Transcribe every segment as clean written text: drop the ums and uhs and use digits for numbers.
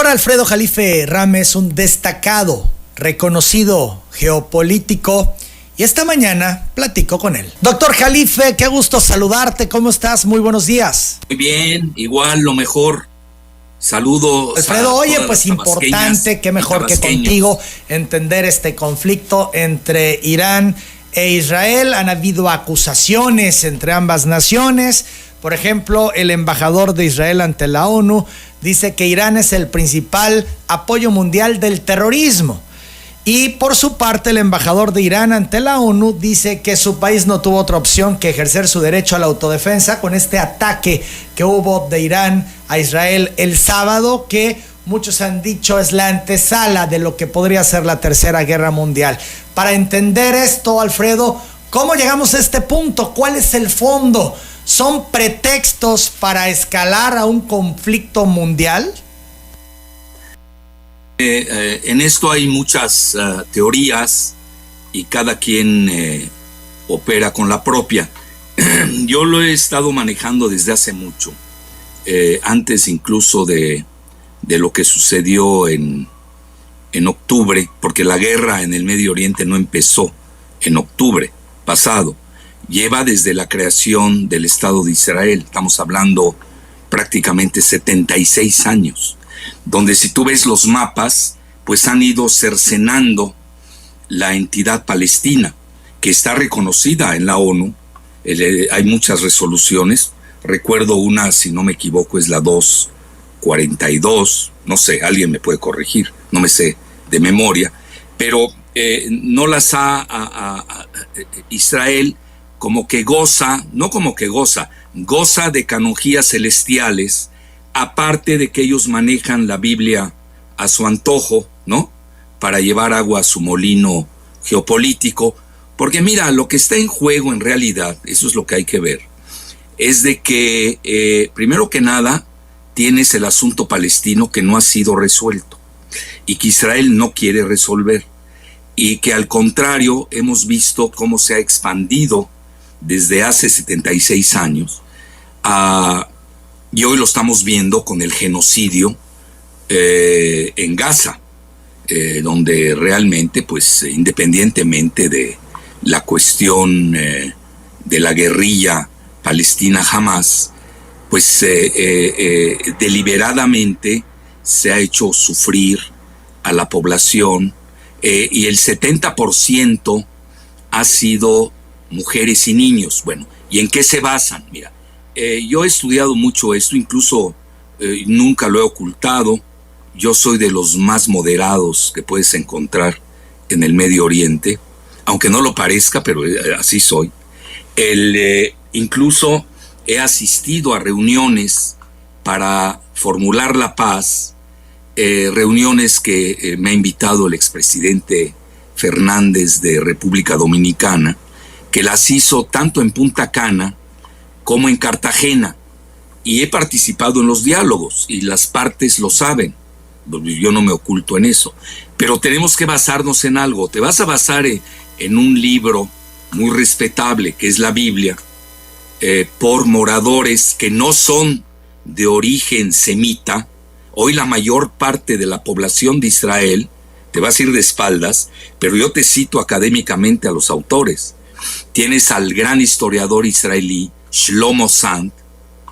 Doctor Alfredo Jalife Rames, un destacado, reconocido geopolítico, y esta mañana platico con él. Doctor Jalife, qué gusto saludarte, ¿cómo estás? Muy buenos días. Muy bien, igual, lo mejor. Saludos. Alfredo, oye, pues importante, qué mejor que contigo entender este conflicto entre Irán e Israel. Han habido acusaciones entre ambas naciones. Por ejemplo, el embajador de Israel ante la ONU dice que Irán es el principal apoyo mundial del terrorismo. Y por su parte, el embajador de Irán ante la ONU dice que su país no tuvo otra opción que ejercer su derecho a la autodefensa con este ataque que hubo de Irán a Israel el sábado, que muchos han dicho es la antesala de lo que podría ser la Tercera Guerra Mundial. Para entender esto, Alfredo, ¿cómo llegamos a este punto? ¿Cuál es el fondo? ¿Son pretextos para escalar a un conflicto mundial? En esto hay muchas teorías y cada quien opera con la propia. Yo lo he estado manejando desde hace mucho, antes incluso de lo que sucedió en octubre, porque la guerra en el Medio Oriente no empezó en octubre pasado. Lleva desde la creación del Estado de Israel, estamos hablando prácticamente 76 años, donde si tú ves los mapas, pues han ido cercenando la entidad palestina, que está reconocida en la ONU. Hay muchas resoluciones, recuerdo una, si no me equivoco, es la 242, no sé, alguien me puede corregir, no me sé de memoria, pero no las Israel como que goza, no como que goza de canonjías celestiales, aparte de que ellos manejan la Biblia a su antojo, ¿no? Para llevar agua a su molino geopolítico, porque mira, lo que está en juego en realidad, eso es lo que hay que ver, es de que, primero que nada, tienes el asunto palestino que no ha sido resuelto, y que Israel no quiere resolver, y que al contrario, hemos visto cómo se ha expandido desde hace 76 años, y hoy lo estamos viendo con el genocidio en Gaza, donde realmente, pues independientemente de la cuestión de la guerrilla palestina Hamas, pues deliberadamente se ha hecho sufrir a la población, y el 70% ha sido mujeres y niños. Bueno, ¿y en qué se basan? Mira, yo he estudiado mucho esto, incluso nunca lo he ocultado. Yo soy de los más moderados que puedes encontrar en el Medio Oriente, aunque no lo parezca, pero así soy. Incluso he asistido a reuniones para formular la paz, reuniones que me ha invitado el expresidente Fernández de República Dominicana, que las hizo tanto en Punta Cana como en Cartagena, y he participado en los diálogos y las partes lo saben, yo no me oculto en eso, pero tenemos que basarnos en algo. Te vas a basar en un libro muy respetable que es la Biblia, por moradores que no son de origen semita. Hoy la mayor parte de la población de Israel, te vas a ir de espaldas, pero yo te cito académicamente a los autores. Tienes al gran historiador israelí Shlomo Sand.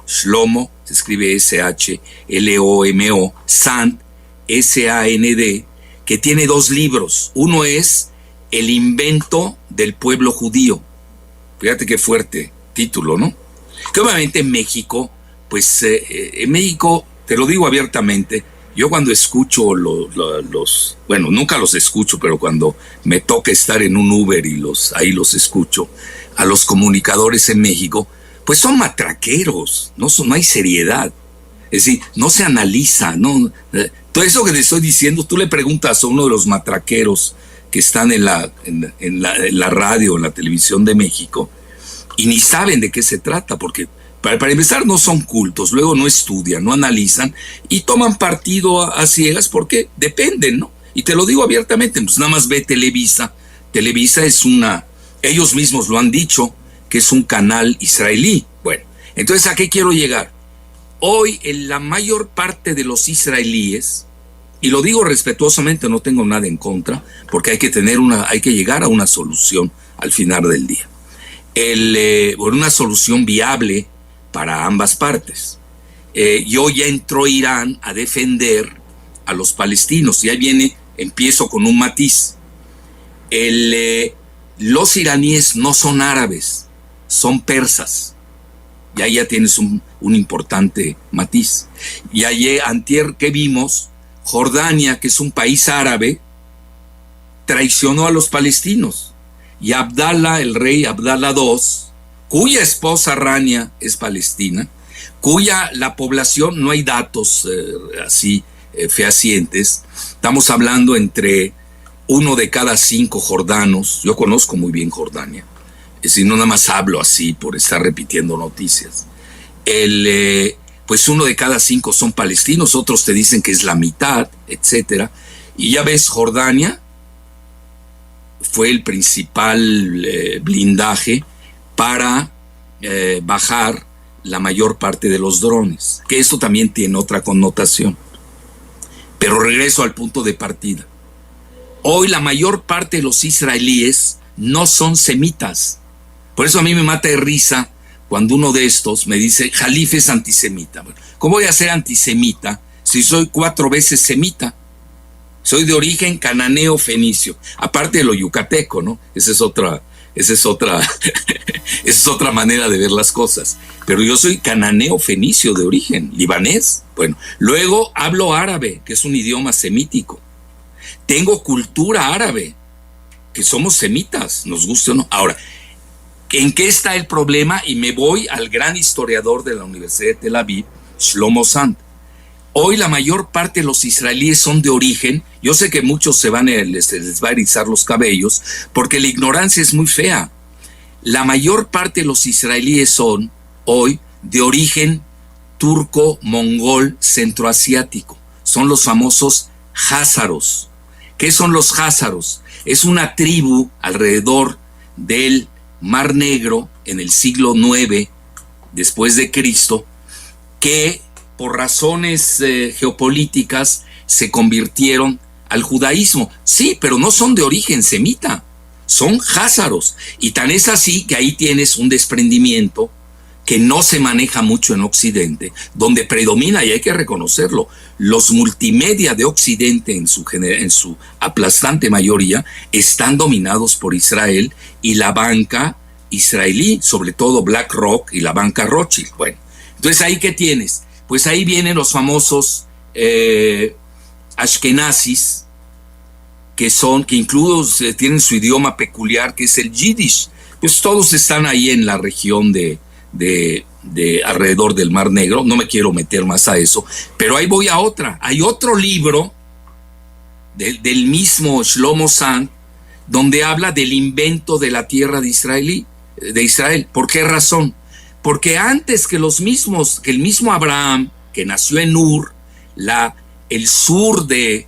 Shlomo se escribe S-H-L-O-M-O, Sand, S-A-N-D, que tiene 2 libros. Uno es El invento del pueblo judío. Fíjate qué fuerte título, ¿no? Que obviamente en México, pues en México, te lo digo abiertamente, yo cuando escucho bueno, nunca los escucho, pero cuando me toca estar en un Uber y ahí los escucho, a los comunicadores en México, pues son matraqueros, no hay seriedad. Es decir, no se analiza, no. Todo eso que te estoy diciendo, tú le preguntas a uno de los matraqueros que están en la radio, en la televisión de México, y ni saben de qué se trata, porque para empezar no son cultos, luego no estudian, no analizan y toman partido a ciegas porque dependen, ¿no? Y te lo digo abiertamente, pues nada más ve Televisa. Televisa es ellos mismos lo han dicho, que es un canal israelí. Bueno, entonces ¿a qué quiero llegar? Hoy la mayor parte de los israelíes y lo digo respetuosamente, no tengo nada en contra, porque hay que llegar a una solución al final del día. Una solución viable para ambas partes. Yo ya entró Irán a defender a los palestinos, y ahí empiezo con un matiz. Los iraníes no son árabes, son persas. Y ahí ya tienes un importante matiz. Y ayer, antier, que vimos, Jordania, que es un país árabe, traicionó a los palestinos. Y Abdallah, el rey Abdallah II, cuya esposa Rania es palestina, cuya la población, no hay datos así fehacientes, estamos hablando entre 1 de cada 5 jordanos. Yo conozco muy bien Jordania, es decir, no nada más hablo así por estar repitiendo noticias. Pues 1 de cada 5 son palestinos, otros te dicen que es la mitad, etcétera. Y ya ves, Jordania fue el principal blindaje para bajar la mayor parte de los drones, que esto también tiene otra connotación. Pero regreso al punto de partida. Hoy la mayor parte de los israelíes no son semitas. Por eso a mí me mata de risa cuando uno de estos me dice, Jalif es antisemita. ¿Cómo voy a ser antisemita si soy 4 veces semita? Soy de origen cananeo fenicio, aparte de lo yucateco, ¿no? Esa es otra manera de ver las cosas. Pero yo soy cananeo fenicio de origen, libanés. Bueno, luego hablo árabe, que es un idioma semítico. Tengo cultura árabe, que somos semitas, nos guste o no. Ahora, ¿en qué está el problema? Y me voy al gran historiador de la Universidad de Tel Aviv, Shlomo Sand. Hoy la mayor parte de los israelíes son de origen. Yo sé que muchos les va a erizar los cabellos, porque la ignorancia es muy fea. La mayor parte de los israelíes son hoy de origen turco, mongol, centroasiático. Son los famosos házaros. ¿Qué son los házaros? Es una tribu alrededor del Mar Negro en el siglo IX después de Cristo, que por razones geopolíticas se convirtieron al judaísmo. Sí, pero no son de origen semita, son házaros. Y tan es así que ahí tienes un desprendimiento que no se maneja mucho en Occidente, donde predomina, y hay que reconocerlo, los multimedia de Occidente en su aplastante mayoría están dominados por Israel y la banca israelí, sobre todo BlackRock y la banca Rothschild. Bueno, entonces ahí ¿qué tienes? Pues ahí vienen los famosos ashkenazis, que incluso tienen su idioma peculiar, que es el yiddish. Pues todos están ahí en la región de alrededor del Mar Negro. No me quiero meter más a eso, pero ahí voy a otra. Hay otro libro del mismo Shlomo Sand, donde habla del invento de la tierra de Israel. ¿Por qué razón? Porque antes que el mismo Abraham, que nació en Ur, el sur de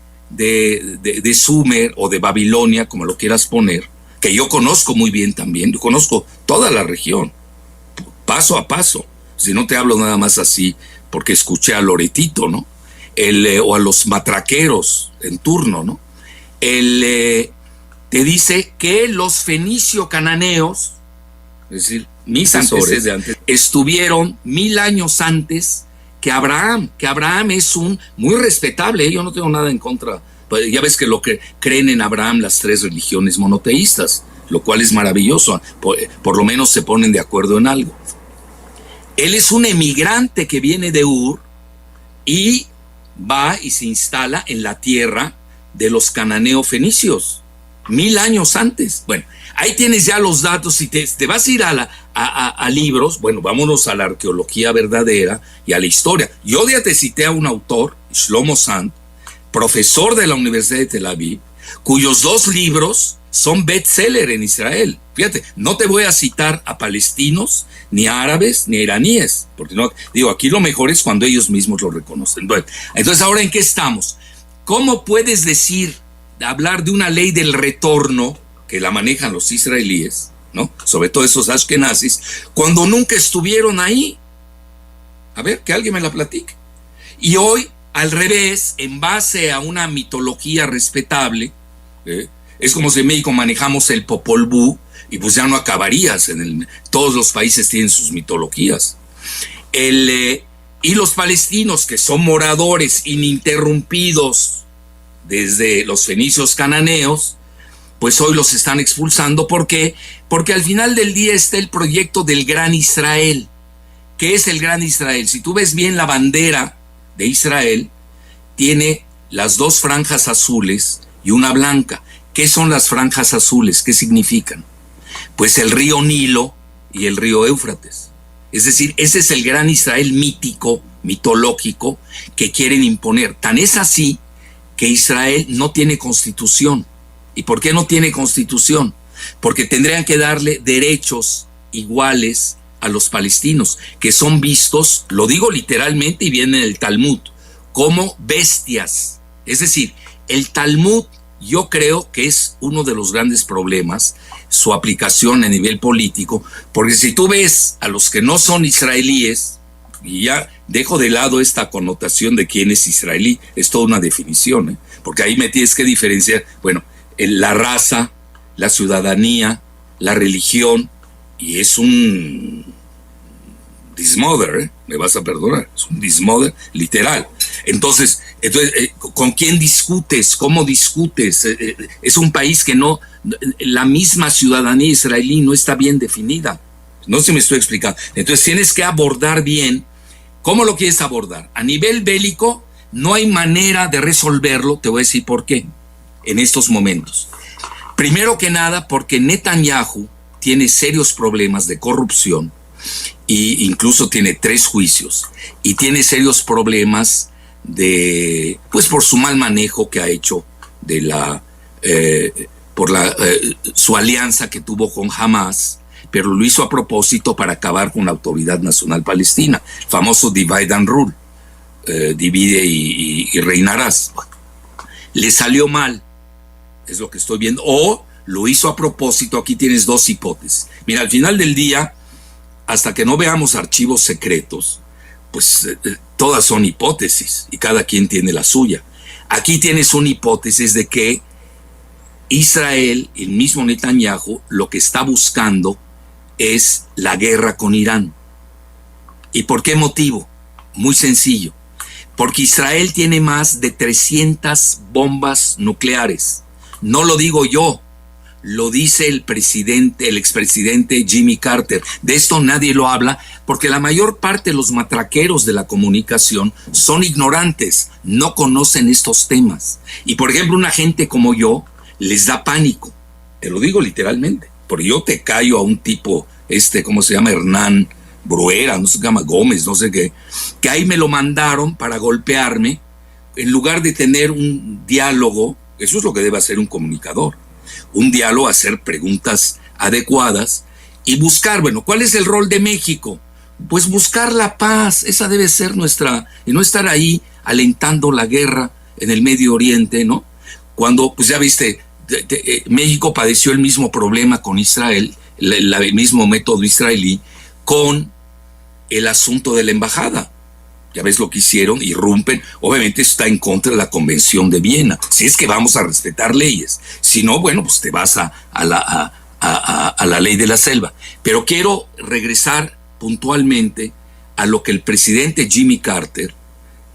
Sumer o de Babilonia, como lo quieras poner, que yo conozco muy bien también, yo conozco toda la región, paso a paso, si no te hablo nada más así, porque escuché a Loretito, ¿no? O a los matraqueros en turno, ¿no? Te dice que los fenicio-cananeos, es decir, mis antecedentes, estuvieron 1000 años antes que Abraham. Que Abraham es muy respetable, yo no tengo nada en contra. Ya ves que lo que creen en Abraham las 3 religiones monoteístas, lo cual es maravilloso, por lo menos se ponen de acuerdo en algo. Él es un emigrante que viene de Ur y va y se instala en la tierra de los cananeo-fenicios, 1000 años antes. Bueno, ahí tienes ya los datos. Si te vas a ir a libros, bueno, vámonos a la arqueología verdadera y a la historia. Yo ya te cité a un autor, Shlomo Sand, profesor de la Universidad de Tel Aviv, cuyos 2 libros son bestseller en Israel. Fíjate, no te voy a citar a palestinos, ni a árabes, ni a iraníes, porque no, digo, aquí lo mejor es cuando ellos mismos lo reconocen. Bueno, entonces, ¿ahora en qué estamos? ¿Cómo puedes hablar de una ley del retorno que la manejan los israelíes, ¿no? Sobre todo esos ashkenazis, cuando nunca estuvieron ahí? A ver, que alguien me la platique. Y hoy al revés, en base a una mitología respetable, es como si en México manejamos el Popol Vuh y pues ya no acabarías. Todos los países tienen sus mitologías. Y los palestinos, que son moradores ininterrumpidos desde los fenicios cananeos, pues hoy los están expulsando. ¿Por qué? Porque al final del día está el proyecto del Gran Israel. ¿Qué es el Gran Israel? Si tú ves bien la bandera de Israel, tiene las dos franjas azules y una blanca. ¿Qué son las franjas azules? ¿Qué significan? Pues el río Nilo y el río Éufrates. Es decir, ese es el Gran Israel mítico, mitológico, que quieren imponer. Tan es así que Israel no tiene constitución. ¿Y por qué no tiene constitución? Porque tendrían que darle derechos iguales a los palestinos, que son vistos, lo digo literalmente y viene en el Talmud, como bestias. Es decir, el Talmud yo creo que es uno de los grandes problemas, su aplicación a nivel político, porque si tú ves a los que no son israelíes, y ya dejo de lado esta connotación de quién es israelí, es toda una definición, porque ahí me tienes que diferenciar, bueno, la raza, la ciudadanía, la religión, y es un dismother, me vas a perdonar, es un dismother literal. Entonces, ¿con quién discutes? ¿Cómo discutes? Es un país que no, la misma ciudadanía israelí no está bien definida. No sé si me estoy explicando. Entonces tienes que abordar bien. ¿Cómo lo quieres abordar? A nivel bélico no hay manera de resolverlo, te voy a decir por qué, en estos momentos. Primero que nada, porque Netanyahu tiene serios problemas de corrupción e incluso tiene 3 juicios y tiene serios problemas pues por su mal manejo que ha hecho por su alianza que tuvo con Hamas, pero lo hizo a propósito para acabar con la Autoridad Nacional Palestina, el famoso divide and rule, divide y reinarás. Bueno, le salió mal, es lo que estoy viendo, o lo hizo a propósito. Aquí tienes 2 hipótesis. Mira, al final del día, hasta que no veamos archivos secretos, pues todas son hipótesis y cada quien tiene la suya. Aquí tienes una hipótesis de que Israel, el mismo Netanyahu, lo que está buscando es la guerra con Irán. ¿Y por qué motivo? Muy sencillo. Porque Israel tiene más de 300 bombas nucleares. No lo digo yo, lo dice el expresidente Jimmy Carter. De esto nadie lo habla porque la mayor parte de los matraqueros de la comunicación son ignorantes, no conocen estos temas. Y por ejemplo, una gente como yo les da pánico. Te lo digo literalmente. Porque yo te callo a un tipo, ¿cómo se llama? Hernán Bruera, no se llama Gómez, no sé qué, que ahí me lo mandaron para golpearme, en lugar de tener un diálogo. Eso es lo que debe hacer un comunicador. Un diálogo, hacer preguntas adecuadas y buscar, bueno, ¿cuál es el rol de México? Pues buscar la paz, esa debe ser nuestra, y no estar ahí alentando la guerra en el Medio Oriente, ¿no? Cuando, pues ya viste, México padeció el mismo problema con Israel, el mismo método israelí, con el asunto de la embajada. Ya ves lo que hicieron, irrumpen. Obviamente está en contra de la Convención de Viena. Si es que vamos a respetar leyes. Si no, bueno, pues te vas a la ley de la selva. Pero quiero regresar puntualmente a lo que el presidente Jimmy Carter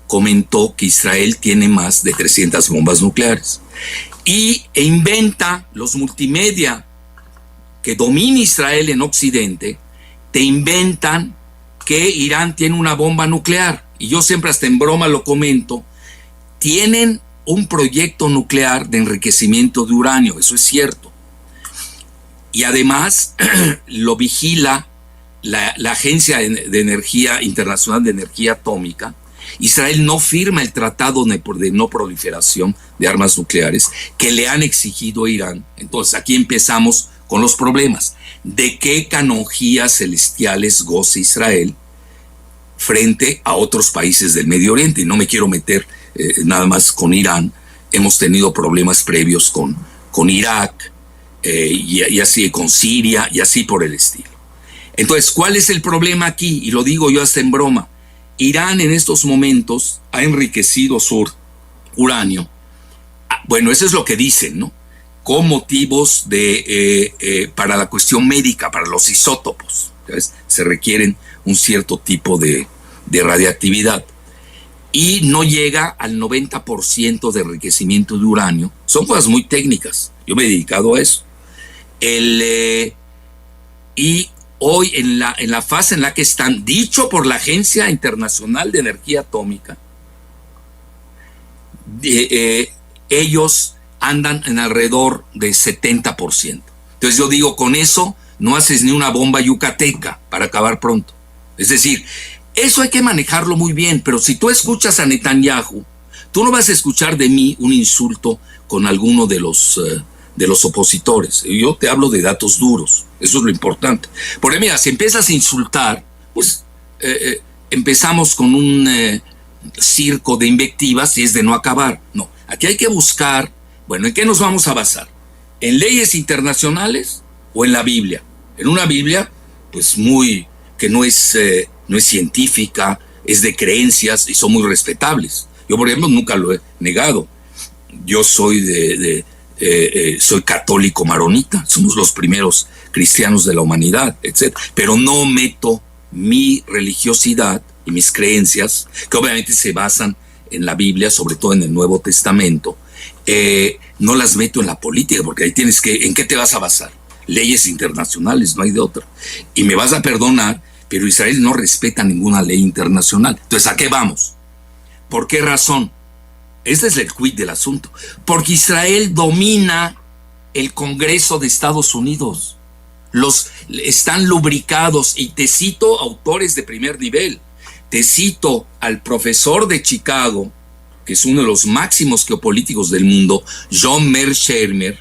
comentó, que Israel tiene más de 300 bombas nucleares. E inventa los multimedia que domina Israel en Occidente, te inventan que Irán tiene una bomba nuclear. Y yo siempre hasta en broma lo comento, tienen un proyecto nuclear de enriquecimiento de uranio, eso es cierto. Y además lo vigila la Agencia de Energía Internacional de Energía Atómica. Israel no firma el tratado de no proliferación de armas nucleares que le han exigido a Irán. Entonces aquí empezamos con los problemas. ¿De qué canonjías celestiales goza Israel frente a otros países del Medio Oriente? Y no me quiero meter nada más con Irán. Hemos tenido problemas previos con Irak y así con Siria y así por el estilo. Entonces, ¿cuál es el problema aquí? Y lo digo yo hasta en broma. Irán en estos momentos ha enriquecido su uranio. Bueno, eso es lo que dicen, ¿no? Con motivos para la cuestión médica, para los isótopos. ¿Sabes? Se requieren un cierto tipo de radiactividad. Y no llega al 90% de enriquecimiento de uranio. Son cosas muy técnicas. Yo me he dedicado a eso. Y hoy en la fase en la que están, dicho por la Agencia Internacional de Energía Atómica, ellos andan en alrededor de 70%. Entonces yo digo, con eso no haces ni una bomba yucateca para acabar pronto. Es decir, eso hay que manejarlo muy bien, pero si tú escuchas a Netanyahu, tú no vas a escuchar de mí un insulto con alguno de los opositores. Yo te hablo de datos duros, eso es lo importante. Porque mira, si empiezas a insultar, pues empezamos con un circo de invectivas y es de no acabar. No, aquí hay que buscar, bueno, ¿en qué nos vamos a basar? ¿En leyes internacionales o en la Biblia? En una Biblia, pues que no es científica, es de creencias y son muy respetables. Yo, por ejemplo, nunca lo he negado. Yo soy soy católico maronita, somos los primeros cristianos de la humanidad, etc. Pero no meto mi religiosidad y mis creencias, que obviamente se basan en la Biblia, sobre todo en el Nuevo Testamento, no las meto en la política, porque ahí ¿en qué te vas a basar? Leyes internacionales, no hay de otra. Y me vas a perdonar, pero Israel no respeta ninguna ley internacional. Entonces, ¿a qué vamos? ¿Por qué razón? Este es el quid del asunto. Porque Israel domina el Congreso de Estados Unidos. Están lubricados, y te cito autores de primer nivel. Te cito al profesor de Chicago, que es uno de los máximos geopolíticos del mundo, John Mearsheimer,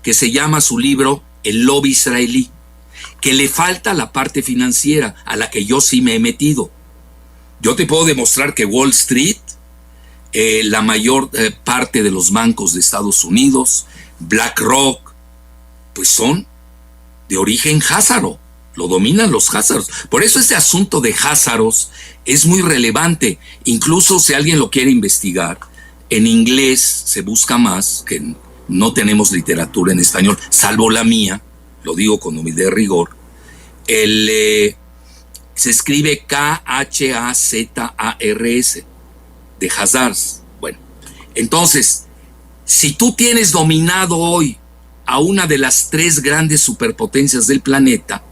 que se llama su libro El lobby israelí, que le falta la parte financiera, a la que yo sí me he metido. Yo te puedo demostrar que Wall Street, la mayor parte de los bancos de Estados Unidos, BlackRock, pues son de origen házaro, lo dominan los házaros. Por eso este asunto de házaros es muy relevante. Incluso si alguien lo quiere investigar, en inglés se busca más, que no tenemos literatura en español, salvo la mía, lo digo con humildad y rigor. Se escribe Khazars, de Hazars. Bueno, entonces, si tú tienes dominado hoy a una de las 3 grandes superpotencias del planeta,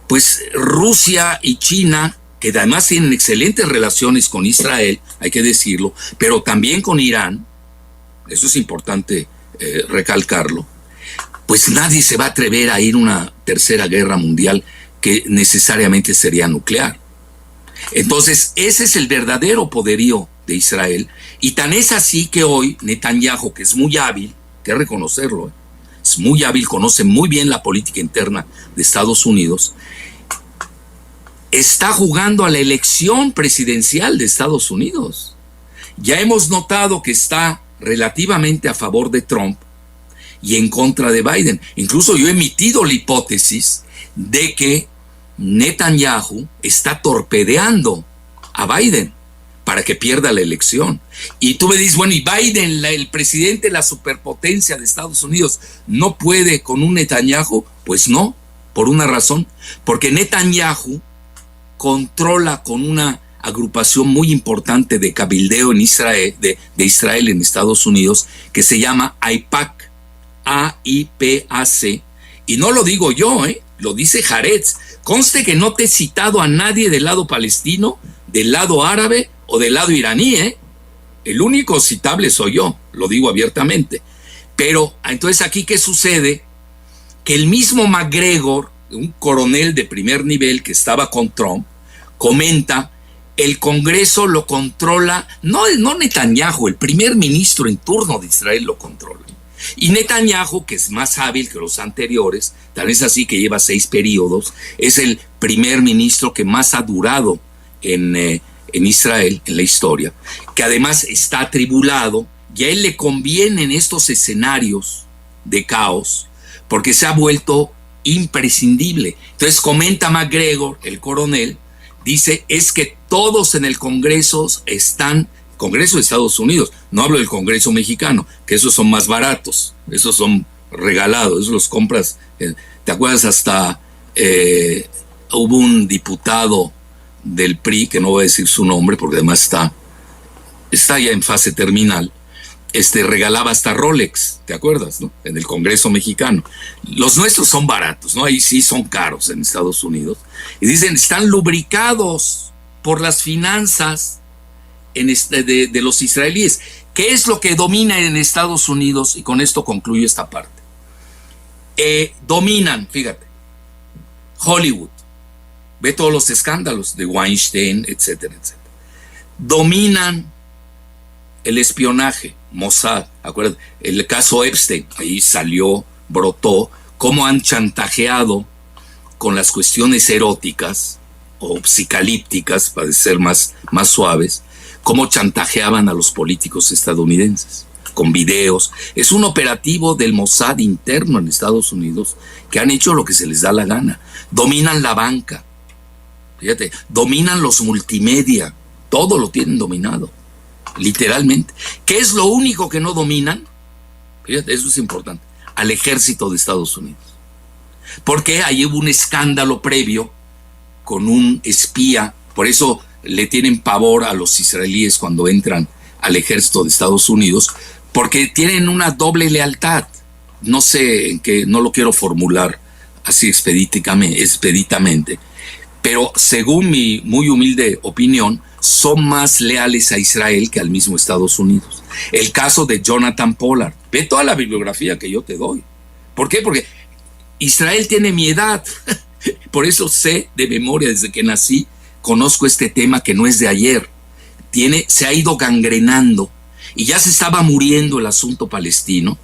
pues Rusia y China, que además tienen excelentes relaciones con Israel, hay que decirlo, pero también con Irán, eso es importante recalcarlo, pues nadie se va a atrever a ir a una tercera guerra mundial que necesariamente sería nuclear. Entonces, ese es el verdadero poderío de Israel, y tan es así que hoy Netanyahu, que es muy hábil, hay que reconocerlo, es muy hábil, conoce muy bien la política interna de Estados Unidos, está jugando a la elección presidencial de Estados Unidos. Ya hemos notado que está relativamente a favor de Trump y en contra de Biden. Incluso yo he emitido la hipótesis de que Netanyahu está torpedeando a Biden para que pierda la elección. Y tú me dices, bueno, y Biden, el presidente de la superpotencia de Estados Unidos, ¿no puede con un Netanyahu? Pues no, por una razón, porque Netanyahu controla con una agrupación muy importante de cabildeo en Israel, de Israel en Estados Unidos, que se llama AIPAC, AIPAC, y no lo digo yo, lo dice Haaretz. Conste que no te he citado a nadie del lado palestino, del lado árabe o del lado iraní, El único citable soy yo, lo digo abiertamente. Pero entonces aquí, ¿qué sucede? Que el mismo McGregor, un coronel de primer nivel que estaba con Trump, comenta, el Congreso lo controla, no Netanyahu, el primer ministro en turno de Israel lo controla. Y Netanyahu, que es más hábil que los anteriores, tal vez así que lleva 6 periodos, es el primer ministro que más ha durado en Israel, en la historia, que además está atribulado, y a él le convienen estos escenarios de caos, porque se ha vuelto imprescindible. Entonces comenta McGregor, el coronel, dice es que todos en el Congreso están, Congreso de Estados Unidos, no hablo del Congreso mexicano, que esos son más baratos, esos son regalados, esos los compras, ¿te acuerdas? Hasta hubo un diputado del PRI, que no voy a decir su nombre porque además está ya en fase terminal, regalaba hasta Rolex, ¿te acuerdas? ¿No? En el Congreso mexicano. Los nuestros son baratos, ¿no? Ahí sí son caros en Estados Unidos. Y dicen, están lubricados por las finanzas de los israelíes. ¿Qué es lo que domina en Estados Unidos? Y con esto concluyo esta parte. Dominan, fíjate, Hollywood. Ve todos los escándalos de Weinstein, etcétera, etcétera. Dominan el espionaje, Mossad, acuérdate, el caso Epstein, ahí salió, brotó, cómo han chantajeado con las cuestiones eróticas o psicalípticas, para ser más suaves, cómo chantajeaban a los políticos estadounidenses, con videos. Es un operativo del Mossad interno en Estados Unidos que han hecho lo que se les da la gana. Dominan la banca, fíjate, dominan los multimedia, todo lo tienen dominado. Literalmente. ¿Qué es lo único que no dominan? Fíjate, eso es importante. Al ejército de Estados Unidos. Porque ahí hubo un escándalo previo con un espía. Por eso le tienen pavor a los israelíes cuando entran al ejército de Estados Unidos, porque tienen una doble lealtad. No sé en qué, no lo quiero formular así expeditamente, pero según mi muy humilde opinión, son más leales a Israel que al mismo Estados Unidos. El caso de Jonathan Pollard. Ve toda la bibliografía que yo te doy. ¿Por qué? Porque Israel tiene mi edad. Por eso sé de memoria, desde que nací, conozco este tema que no es de ayer. Se ha ido gangrenando y ya se estaba muriendo el asunto palestino,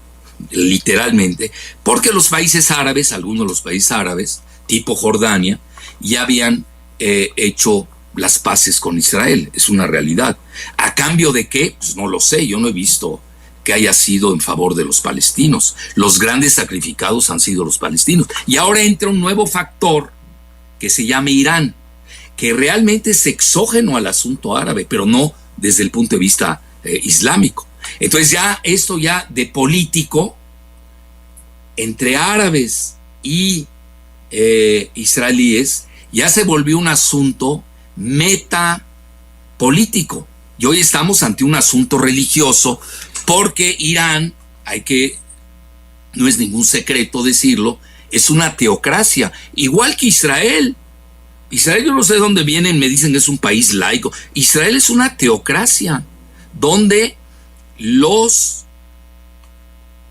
literalmente, porque los países árabes, algunos de los países árabes, tipo Jordania, ya habían hecho las paces con Israel. Es una realidad. ¿A cambio de qué? Pues no lo sé, yo no he visto que haya sido en favor de los palestinos. Los grandes sacrificados han sido los palestinos. Y ahora entra un nuevo factor que se llama Irán, que realmente es exógeno al asunto árabe, pero no desde el punto de vista islámico. Entonces ya esto ya de político entre árabes y israelíes ya se volvió un asunto metapolítico. Y hoy estamos ante un asunto religioso, porque Irán, no es ningún secreto decirlo, es una teocracia, igual que Israel. Israel, yo no sé de dónde vienen, me dicen que es un país laico. Israel es una teocracia, donde los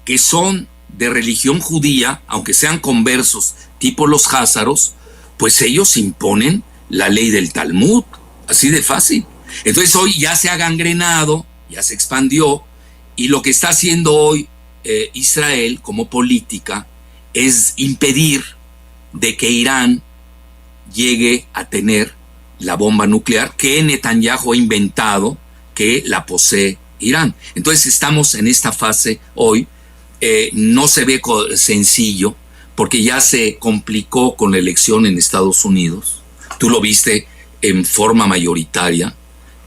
que son de religión judía, aunque sean conversos, tipo los házaros, pues ellos imponen la ley del Talmud, así de fácil. Entonces hoy ya se ha gangrenado, ya se expandió, y lo que está haciendo hoy Israel como política es impedir de que Irán llegue a tener la bomba nuclear que Netanyahu ha inventado, que la posee Irán. Entonces estamos en esta fase hoy. No se ve sencillo, porque ya se complicó con la elección en Estados Unidos. Tú lo viste en forma mayoritaria.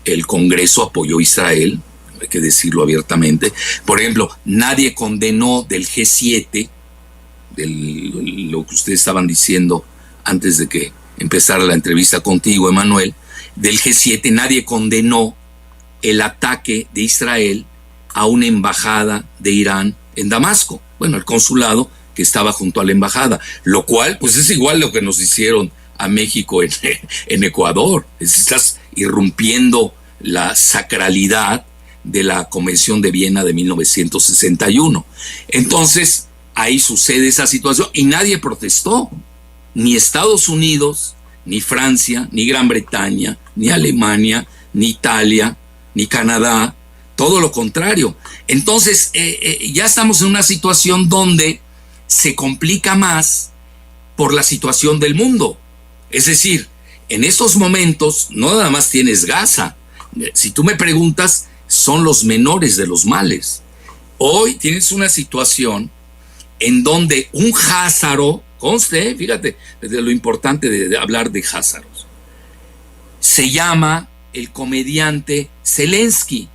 El Congreso apoyó a Israel, hay que decirlo abiertamente. Por ejemplo, nadie condenó del G7, lo que ustedes estaban diciendo antes de que empezara la entrevista contigo, Emanuel, del G7, nadie condenó el ataque de Israel a una embajada de Irán en Damasco. Bueno, el consulado que estaba junto a la embajada, lo cual pues es igual lo que nos hicieron a México en Ecuador. Estás irrumpiendo la sacralidad de la Convención de Viena de 1961. Entonces, ahí sucede esa situación y nadie protestó. Ni Estados Unidos, ni Francia, ni Gran Bretaña, ni Alemania, ni Italia, ni Canadá. Todo lo contrario. Entonces, ya estamos en una situación donde se complica más por la situación del mundo. Es decir, en estos momentos no nada más tienes Gaza. Si tú me preguntas, son los menores de los males. Hoy tienes una situación en donde un házaro, conste, fíjate, de lo importante de hablar de házaros. se llama el comediante Zelensky,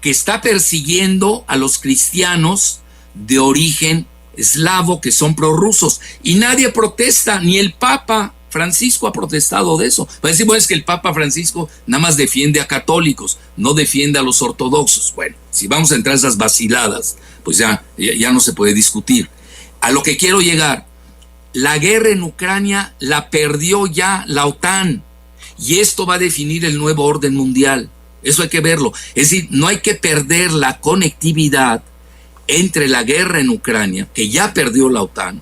que está persiguiendo a los cristianos de origen eslavo que son prorrusos, y nadie protesta, ni el Papa Francisco ha protestado de eso. Va a decir, bueno, es que el Papa Francisco nada más defiende a católicos, no defiende a los ortodoxos. Bueno, si vamos a entrar a esas vaciladas, pues ya no se puede discutir. A lo que quiero llegar, la guerra en Ucrania la perdió ya la OTAN, y esto va a definir el nuevo orden mundial. Eso hay que verlo. Es decir, no hay que perder la conectividad entre la guerra en Ucrania, que ya perdió la OTAN,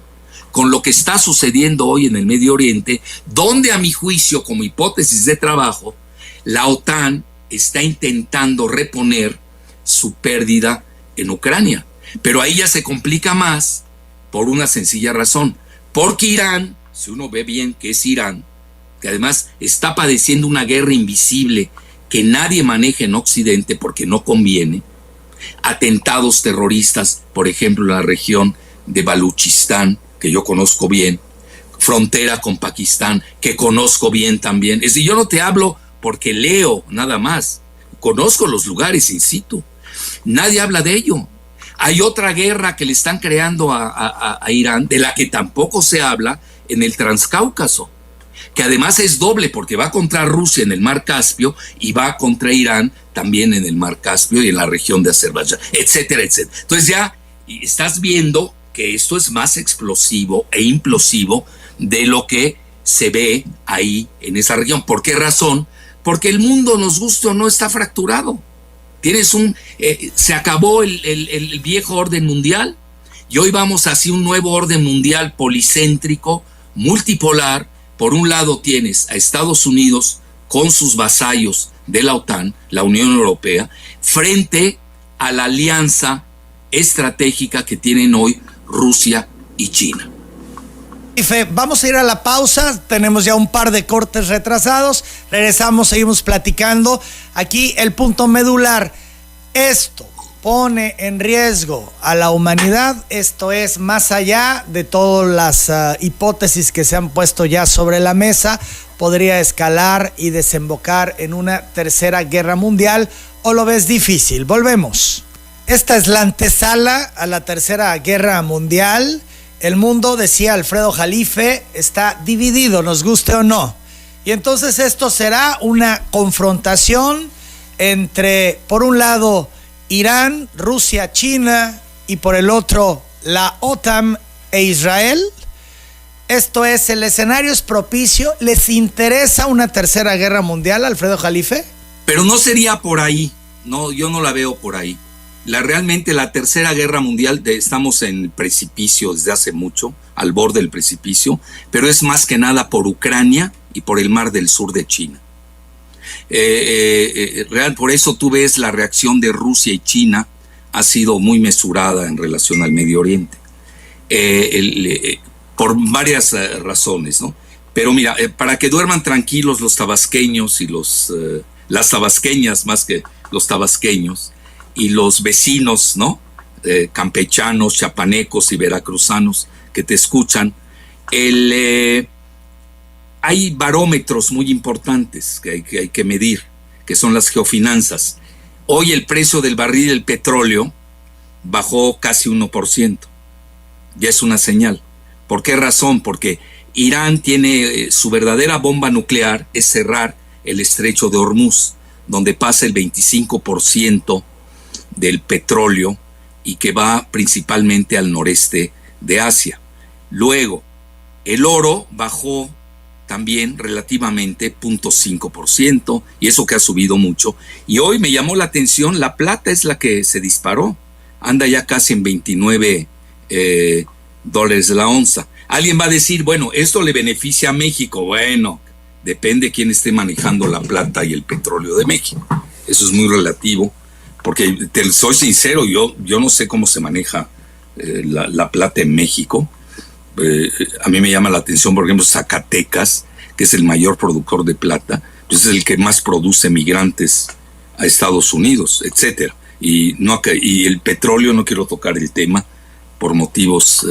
con lo que está sucediendo hoy en el Medio Oriente, donde a mi juicio, como hipótesis de trabajo, la OTAN está intentando reponer su pérdida en Ucrania. Pero ahí ya se complica más por una sencilla razón. Porque Irán, si uno ve bien que es Irán, que además está padeciendo una guerra invisible que nadie maneja en Occidente porque no conviene, atentados terroristas, por ejemplo, en la región de Baluchistán, que yo conozco bien, frontera con Pakistán, que conozco bien también. Es decir, yo no te hablo porque leo nada más, conozco los lugares in situ. Nadie habla de ello. Hay otra guerra que le están creando a Irán, de la que tampoco se habla, en el Transcáucaso, que además es doble porque va contra Rusia en el Mar Caspio y va contra Irán también en el Mar Caspio y en la región de Azerbaiyán, etcétera, etcétera. Entonces ya estás viendo que esto es más explosivo e implosivo de lo que se ve ahí en esa región. ¿Por qué razón? Porque el mundo, nos guste o no, está fracturado. Se acabó el viejo orden mundial y hoy vamos hacia un nuevo orden mundial policéntrico, multipolar. Por un lado tienes a Estados Unidos con sus vasallos de la OTAN, la Unión Europea, frente a la alianza estratégica que tienen hoy Rusia y China. Vamos a ir a la pausa, tenemos ya un par de cortes retrasados, regresamos, seguimos platicando. Aquí el punto medular, esto pone en riesgo a la humanidad, esto es más allá de todas las hipótesis que se han puesto ya sobre la mesa, podría escalar y desembocar en una tercera guerra mundial, ¿o lo ves difícil? Volvemos. Esta es la antesala a la tercera guerra mundial. El mundo, decía Alfredo Jalife, está dividido, nos guste o no. Y entonces esto será una confrontación entre, por un lado, Irán, Rusia, China, y por el otro, la OTAN e Israel. Esto es, el escenario es propicio. ¿Les interesa una tercera guerra mundial, Alfredo Jalife? Pero no sería por ahí. No, yo no la veo por ahí. Realmente la tercera guerra mundial, estamos en el precipicio desde hace mucho, al borde del precipicio, pero es más que nada por Ucrania y por el mar del sur de China. Por eso tú ves la reacción de Rusia y China ha sido muy mesurada en relación al Medio Oriente, por varias razones, ¿no? Pero mira, para que duerman tranquilos los tabasqueños y las tabasqueñas, más que los tabasqueños, y los vecinos, ¿no? Campechanos, chapanecos y veracruzanos que te escuchan, hay barómetros muy importantes que hay que medir, que son las geofinanzas. Hoy el precio del barril del petróleo bajó casi 1%. Ya es una señal. ¿Por qué razón? Porque Irán tiene su verdadera bomba nuclear, es cerrar el estrecho de Hormuz, donde pasa el 25% del petróleo y que va principalmente al noreste de Asia. Luego, el oro bajó también relativamente 0.5%, y eso que ha subido mucho. Y hoy me llamó la atención, la plata es la que se disparó, anda ya casi en $29 la onza. Alguien va a decir, bueno, esto le beneficia a México. Bueno, depende quién esté manejando la plata y el petróleo de México. Eso es muy relativo, porque soy sincero, yo no sé cómo se maneja la plata en México. A mí me llama la atención, por ejemplo, Zacatecas, que es el mayor productor de plata, pues es el que más produce migrantes a Estados Unidos, etcétera. Y el petróleo, no quiero tocar el tema por motivos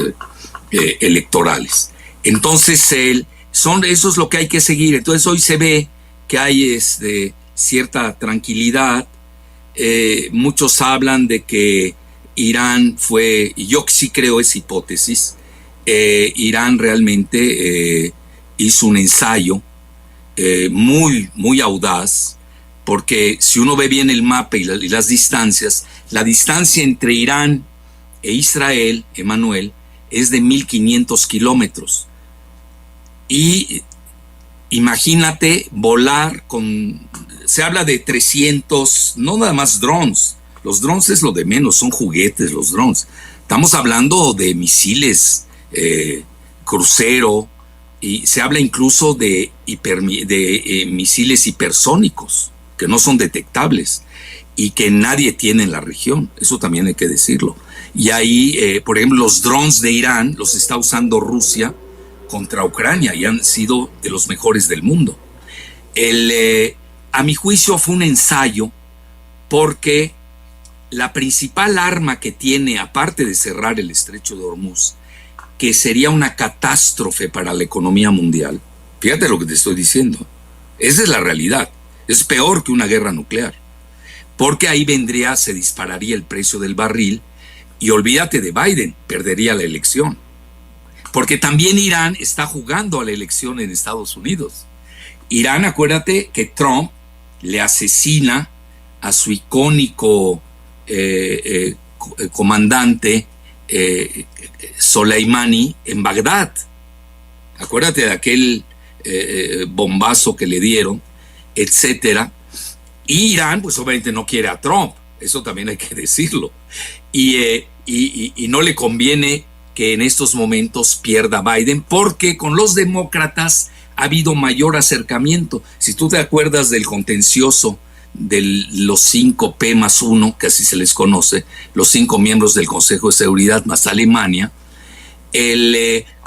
electorales. Entonces, eso es lo que hay que seguir. Entonces, hoy se ve que hay cierta tranquilidad. Muchos hablan de que Irán fue, y yo sí creo esa hipótesis, Irán realmente hizo un ensayo muy, muy audaz, porque si uno ve bien el mapa y las distancias, la distancia entre Irán e Israel, Emanuel, es de 1.500 kilómetros. Y imagínate volar se habla de 300, no nada más drones. Los drones es lo de menos, son juguetes los drones. Estamos hablando de misiles, crucero, y se habla incluso de misiles hipersónicos, que no son detectables y que nadie tiene en la región. Eso también hay que decirlo. Y ahí, por ejemplo, los drones de Irán los está usando Rusia contra Ucrania y han sido de los mejores del mundo. A mi juicio fue un ensayo, porque la principal arma que tiene, aparte de cerrar el estrecho de Hormuz, que sería una catástrofe para la economía mundial, fíjate lo que te estoy diciendo, esa es la realidad, es peor que una guerra nuclear, porque ahí se dispararía el precio del barril, y olvídate de Biden, perdería la elección. Porque también Irán está jugando a la elección en Estados Unidos. Irán, acuérdate que Trump le asesina a su icónico comandante Soleimani en Bagdad. Acuérdate de aquel bombazo que le dieron, etcétera. Y Irán, pues obviamente no quiere a Trump, eso también hay que decirlo. Y no le conviene que en estos momentos pierda Biden, porque con los demócratas ha habido mayor acercamiento. Si tú te acuerdas del contencioso de los 5 P+1, que así se les conoce, los 5 miembros del Consejo de Seguridad más Alemania,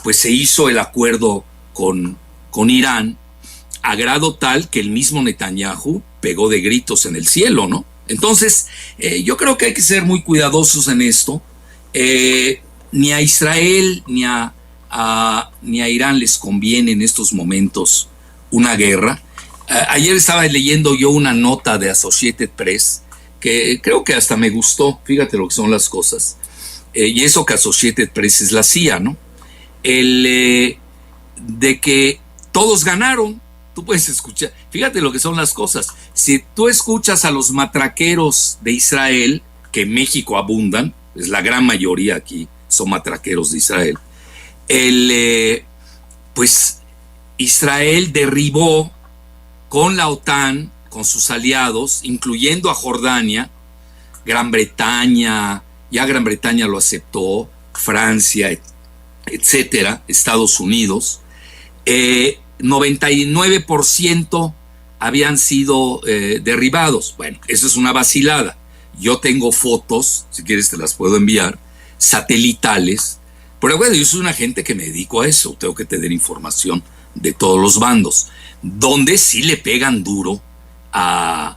pues se hizo el acuerdo con Irán, a grado tal que el mismo Netanyahu pegó de gritos en el cielo, ¿no? Entonces, yo creo que hay que ser muy cuidadosos en esto. Ni a Israel ni a Irán les conviene en estos momentos una guerra. Ayer estaba leyendo yo una nota de Associated Press que creo que hasta me gustó, fíjate lo que son las cosas. Y eso que Associated Press es la CIA, ¿no? De que todos ganaron. Tú puedes escuchar, fíjate lo que son las cosas. Si tú escuchas a los matraqueros de Israel, que en México abundan, es la gran mayoría aquí, son matraqueros de Israel, pues Israel derribó con la OTAN, con sus aliados, incluyendo a Jordania, Gran Bretaña, ya Gran Bretaña lo aceptó, Francia, etcétera, Estados Unidos, 99% habían sido derribados. Bueno, eso es una vacilada. Yo tengo fotos, si quieres te las puedo enviar, satelitales, pero bueno, yo soy una gente que me dedico a eso, tengo que tener información de todos los bandos, donde sí le pegan duro a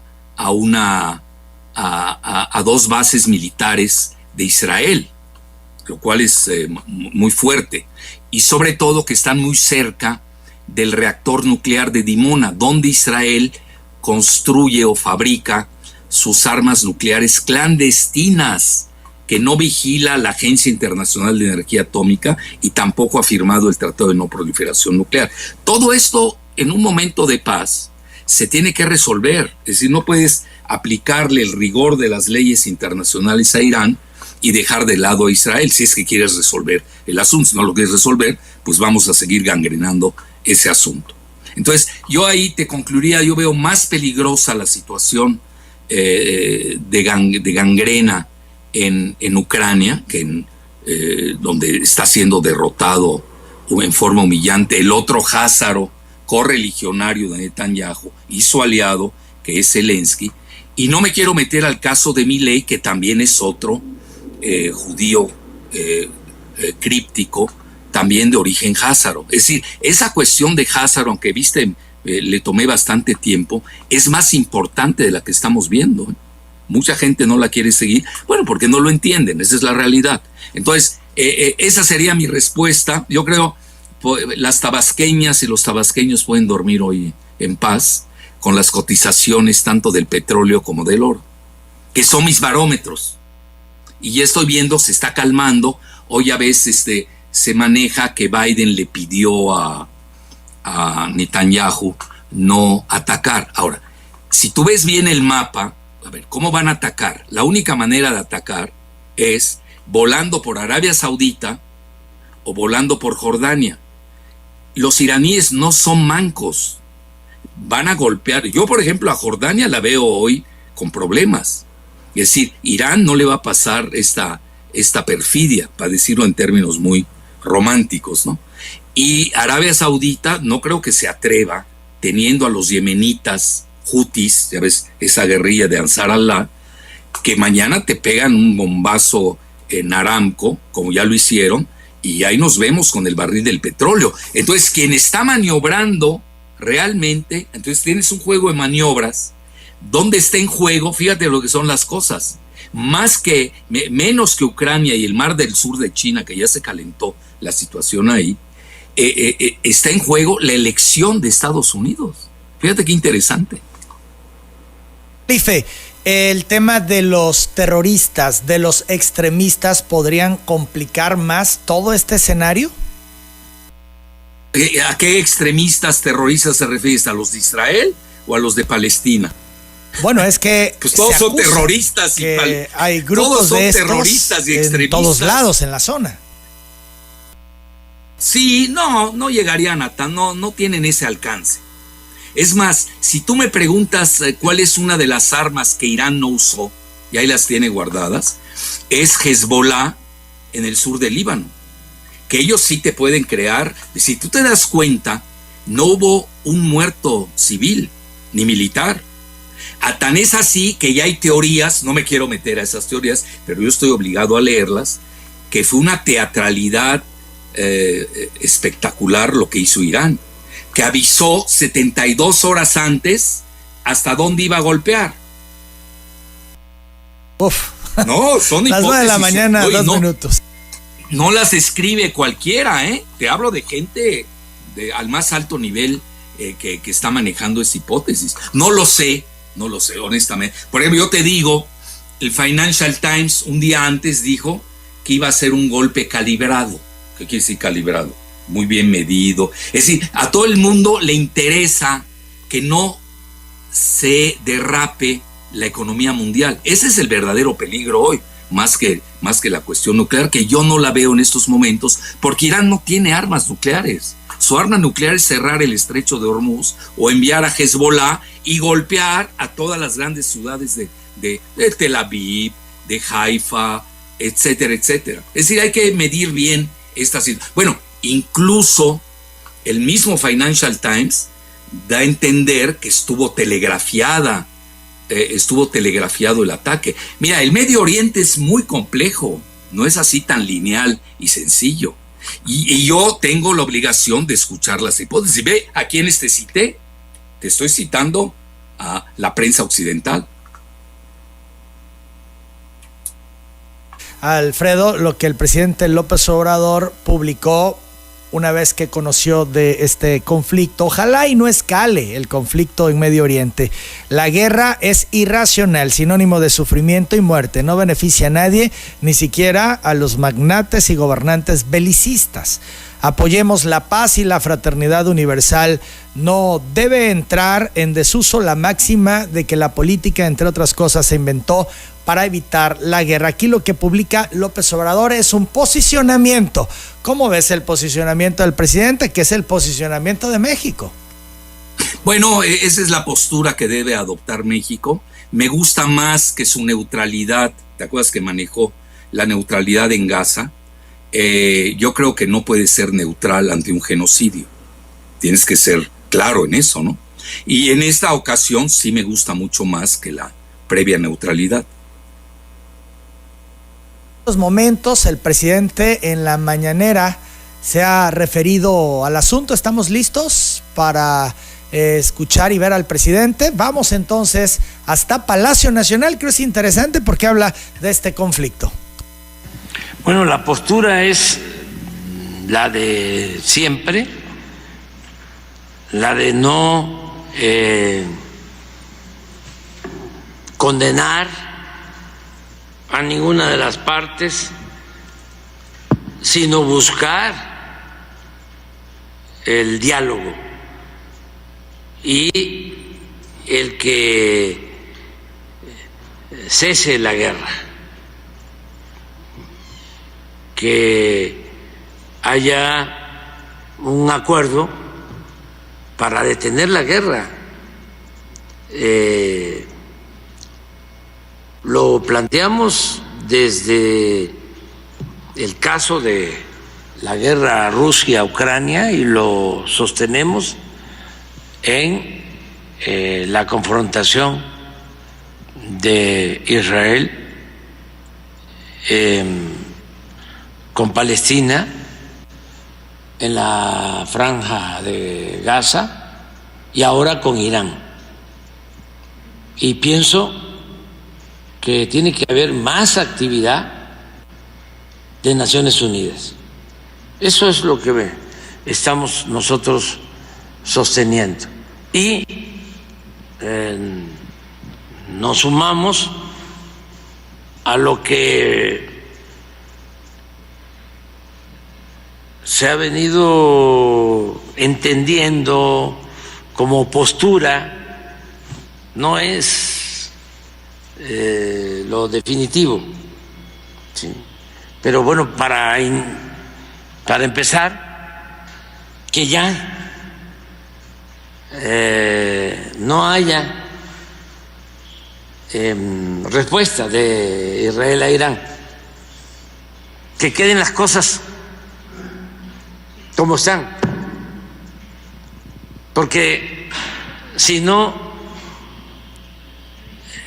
2 bases militares de Israel, lo cual es muy fuerte, y sobre todo que están muy cerca del reactor nuclear de Dimona, donde Israel construye o fabrica sus armas nucleares clandestinas, que no vigila la Agencia Internacional de Energía Atómica y tampoco ha firmado el Tratado de No Proliferación Nuclear. Todo esto en un momento de paz se tiene que resolver, es decir, no puedes aplicarle el rigor de las leyes internacionales a Irán y dejar de lado a Israel si es que quieres resolver el asunto. Si no lo quieres resolver, pues vamos a seguir gangrenando ese asunto. Entonces, yo ahí te concluiría, yo veo más peligrosa la situación de gangrena en Ucrania, que donde está siendo derrotado en forma humillante el otro Házaro, correligionario de Netanyahu, y su aliado, que es Zelensky. Y no me quiero meter al caso de Milei, que también es otro judío críptico, también de origen házaro. Es decir, esa cuestión de Házaro, aunque le tomé bastante tiempo, es más importante de la que estamos viendo. Mucha gente no la quiere seguir, bueno, porque no lo entienden, esa es la realidad. Entonces, esa sería mi respuesta. Yo creo las tabasqueñas y los tabasqueños pueden dormir hoy en paz con las cotizaciones tanto del petróleo como del oro, que son mis barómetros. Y ya estoy viendo, se está calmando. Hoy ya ves, se maneja que Biden le pidió a Netanyahu no atacar. Ahora, si tú ves bien el mapa, a ver, ¿cómo van a atacar? La única manera de atacar es volando por Arabia Saudita o volando por Jordania. Los iraníes no son mancos, van a golpear. Yo, por ejemplo, a Jordania la veo hoy con problemas. Es decir, Irán no le va a pasar esta perfidia, para decirlo en términos muy románticos, ¿no? Y Arabia Saudita no creo que se atreva, teniendo a los yemenitas Houthis, ya ves, esa guerrilla de Ansar Allah, que mañana te pegan un bombazo en Aramco, como ya lo hicieron, y ahí nos vemos con el barril del petróleo. Entonces, quien está maniobrando realmente, entonces tienes un juego de maniobras, donde está en juego, fíjate lo que son las cosas, menos que Ucrania y el Mar del Sur de China, que ya se calentó la situación ahí, está en juego la elección de Estados Unidos. Fíjate qué interesante. Rife, el tema de los terroristas, de los extremistas, ¿podrían complicar más todo este escenario? ¿A qué extremistas terroristas se refiere? ¿A los de Israel o a los de Palestina? Bueno, es que pues todos son terroristas hay grupos todos de estos terroristas y extremistas en todos lados en la zona. Sí, no llegarían a no tienen ese alcance. Es más, si tú me preguntas cuál es una de las armas que Irán no usó, y ahí las tiene guardadas, es Hezbollah en el sur del Líbano, que ellos sí te pueden crear. Si tú te das cuenta, no hubo un muerto civil ni militar. Tan es así que ya hay teorías, no me quiero meter a esas teorías, pero yo estoy obligado a leerlas, que fue una teatralidad espectacular lo que hizo Irán, que avisó 72 horas antes hasta dónde iba a golpear. Uf. No, son hipótesis. Las 9 de la mañana, Oye, 2 minutos. No las escribe cualquiera, Te hablo de gente al más alto nivel que está manejando esa hipótesis. No lo sé, honestamente. Por ejemplo, yo te digo, el Financial Times un día antes dijo que iba a ser un golpe calibrado. ¿Qué quiere decir calibrado? Muy bien medido. Es decir, a todo el mundo le interesa que no se derrape la economía mundial. Ese es el verdadero peligro hoy, más que la cuestión nuclear, que yo no la veo en estos momentos, porque Irán no tiene armas nucleares. Su arma nuclear es cerrar el estrecho de Hormuz o enviar a Hezbollah y golpear a todas las grandes ciudades de Tel Aviv, de Haifa, etcétera, etcétera. Es decir, hay que medir bien esta situación. Bueno, incluso el mismo Financial Times da a entender que estuvo telegrafiado el ataque. Mira, el Medio Oriente es muy complejo, no es así tan lineal y sencillo. Y yo tengo la obligación de escuchar las hipótesis. Ve a quienes te cité. Te estoy citando a la prensa occidental. Alfredo, lo que el presidente López Obrador publicó una vez que conoció de este conflicto, ojalá y no escale el conflicto en Medio Oriente. La guerra es irracional, sinónimo de sufrimiento y muerte, no beneficia a nadie, ni siquiera a los magnates y gobernantes belicistas. Apoyemos la paz y la fraternidad universal. No debe entrar en desuso la máxima de que la política, entre otras cosas, se inventó para evitar la guerra. Aquí lo que publica López Obrador es un posicionamiento. ¿Cómo ves el posicionamiento del presidente, que es el posicionamiento de México? Bueno, esa es la postura que debe adoptar México. Me gusta más que su neutralidad. ¿Te acuerdas que manejó la neutralidad en Gaza? Yo creo que no puede ser neutral ante un genocidio. Tienes que ser claro en eso, ¿no? Y en esta ocasión sí me gusta mucho más que la previa neutralidad. En estos momentos el presidente en la mañanera se ha referido al asunto. ¿Estamos listos para escuchar y ver al presidente? Vamos entonces hasta Palacio Nacional. Creo que es interesante porque habla de este conflicto. Bueno, la postura es la de siempre, la de no condenar a ninguna de las partes, sino buscar el diálogo y el que cese la guerra, que haya un acuerdo para detener la guerra. Lo planteamos desde el caso de la guerra Rusia-Ucrania y lo sostenemos en la confrontación de Israel con Palestina en la franja de Gaza y ahora con Irán. Y pienso que tiene que haber más actividad de Naciones Unidas. Eso es lo que estamos nosotros sosteniendo. Y nos sumamos a lo que se ha venido entendiendo como postura. No es lo definitivo, ¿sí? Pero bueno, para empezar, que ya no haya respuesta de Israel a Irán, que queden las cosas como están, porque si no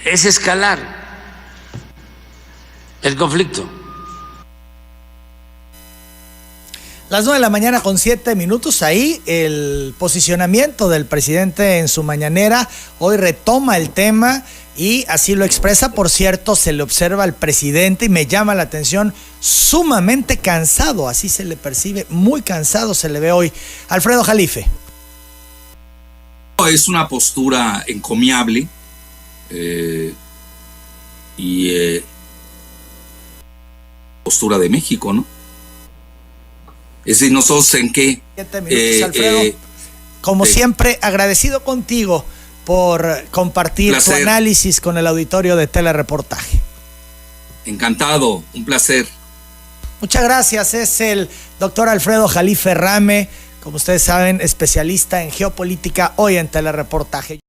es escalar el conflicto. Las 9:07 a.m. Ahí el posicionamiento del presidente en su mañanera. Hoy retoma el tema y así lo expresa. Por cierto, se le observa al presidente y me llama la atención, sumamente cansado. Así se le percibe, muy cansado se le ve hoy. Alfredo Jalife. Es una postura encomiable. Postura de México, ¿no? Es decir, nosotros en qué... 7 minutos, Alfredo. Como siempre, agradecido contigo por compartir tu análisis con el auditorio de Telereportaje. Encantado, un placer. Muchas gracias. Es el doctor Alfredo Jalife Rame, como ustedes saben, especialista en geopolítica, hoy en Telereportaje.